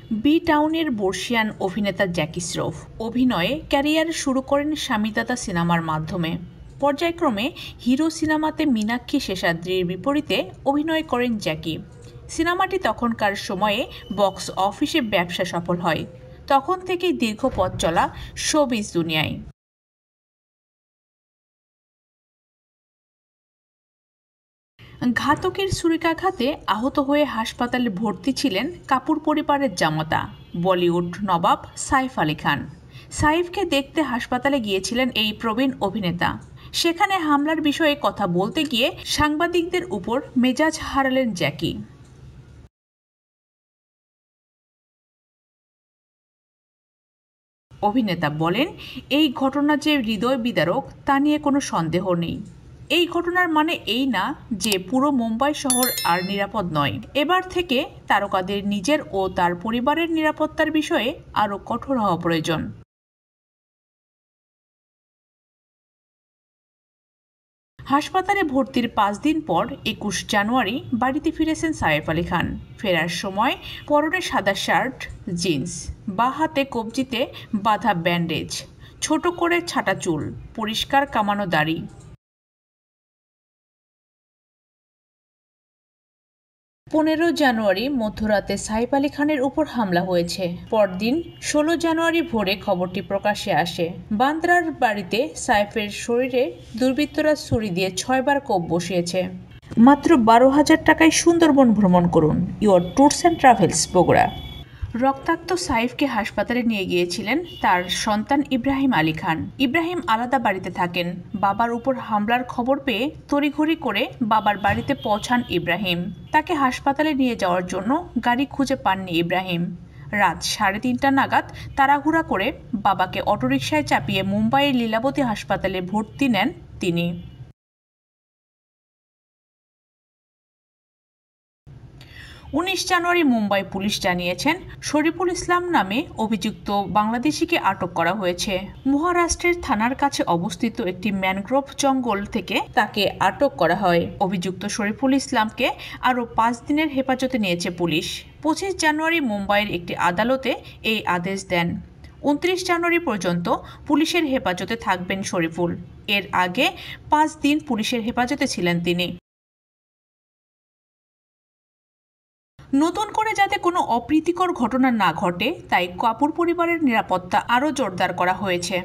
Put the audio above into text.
B টাউনের বর্ষিয়ান অভিনেতা জ্যাকি শ্রফ অভিনয়ে ক্যারিয়ার শুরু করেন স্বামীদাতা সিনেমার মাধ্যমে। পর্যায়ক্রমে হিরো সিনেমাতে মীনাক্ষী শেষাদ্রির বিপরীতে অভিনয় করেন জ্যাকি। সিনেমাটি তখনকার সময়ে বক্স অফিসে ব্যবসা সফল হয়। তখন থেকেই দীর্ঘ পথ চলা শোবিজ দুনিয়ায়। ঘাতকের ছুরিকাঘাতে আহত হয়ে হাসপাতালে ভর্তি ছিলেন কাপুর পরিবারের জামাতা বলিউড নবাব সাইফ আলী খান। সাইফকে দেখতে হাসপাতালে গিয়েছিলেন এই প্রবীণ অভিনেতা। সেখানে হামলার বিষয়ে কথা বলতে গিয়ে সাংবাদিকদের উপর মেজাজ হারালেন জ্যাকি। অভিনেতা বলেন, এই ঘটনা যে হৃদয় বিদারক তা নিয়ে কোনো সন্দেহ নেই। এই ঘটনার মানে এই না যে পুরো মুম্বাই শহর আর নিরাপদ নয়। এবার থেকে তারকাদের নিজের ও তার পরিবারের নিরাপত্তার বিষয়ে আরও কঠোর হওয়া প্রয়োজন। হাসপাতালে ভর্তির 5 দিন পর 21 জানুয়ারি বাড়িতে ফিরেছেন সাইফ আলী খান। ফেরার সময় পরনে সাদা শার্ট, জিন্স, বাঁ হাতে কবজিতে বাঁধা ব্যান্ডেজ, ছোট করে ছাটা চুল, পরিষ্কার কামানো দাড়ি। 15 জানুয়ারি মধ্যরাতে সাইফ আলী খানের উপর হামলা হয়েছে। পরদিন 16 জানুয়ারি ভোরে খবরটি প্রকাশ্যে আসে। বান্দ্রার বাড়িতে সাইফের শরীরে দুর্বৃত্তরা ছুরি দিয়ে 6 বার কোপ বসিয়েছে। মাত্র 12,000 টাকায় সুন্দরবন ভ্রমণ করুন। Your tours and travels, Bogura. রক্তাক্ত সাইফকে হাসপাতালে নিয়ে গিয়েছিলেন তার সন্তান ইব্রাহিম আলী খান। ইব্রাহিম আলাদা বাড়িতে থাকেন। বাবার উপর হামলার খবর পেয়ে তড়িঘড়ি করে বাবার বাড়িতে পৌঁছান ইব্রাহিম। তাকে হাসপাতালে নিয়ে যাওয়ার জন্য গাড়ি খুঁজে পাননি ইব্রাহিম। রাত 3:30 নাগাদ তাড়াহুড়া করে বাবাকে অটোরিকশায় চাপিয়ে মুম্বাইয়ের লীলাবতী হাসপাতালে ভর্তি নেন তিনি। 19 জানুয়ারি মুম্বাই পুলিশ জানিয়েছেন, শরীফুল ইসলাম নামে অভিযুক্ত বাংলাদেশিকে আটক করা হয়েছে। মহারাষ্ট্রের থানার কাছে অবস্থিত একটি ম্যানগ্রোভ জঙ্গল থেকে তাকে আটক করা হয়। অভিযুক্ত শরীফুল ইসলামকে আরও 5 দিনের হেফাজতে নিয়েছে পুলিশ। 25 জানুয়ারি মুম্বাইয়ের একটি আদালতে এই আদেশ দেন। 29 জানুয়ারি পর্যন্ত পুলিশের হেফাজতে থাকবেন শরীফুল। এর আগে 5 দিন পুলিশের হেফাজতে ছিলেন তিনি। নতুন করে যাতে কোনো অপ্রীতিকর ঘটনা না ঘটে তাই কাপুর পরিবারের নিরাপত্তা আরও জোরদার করা হয়েছে।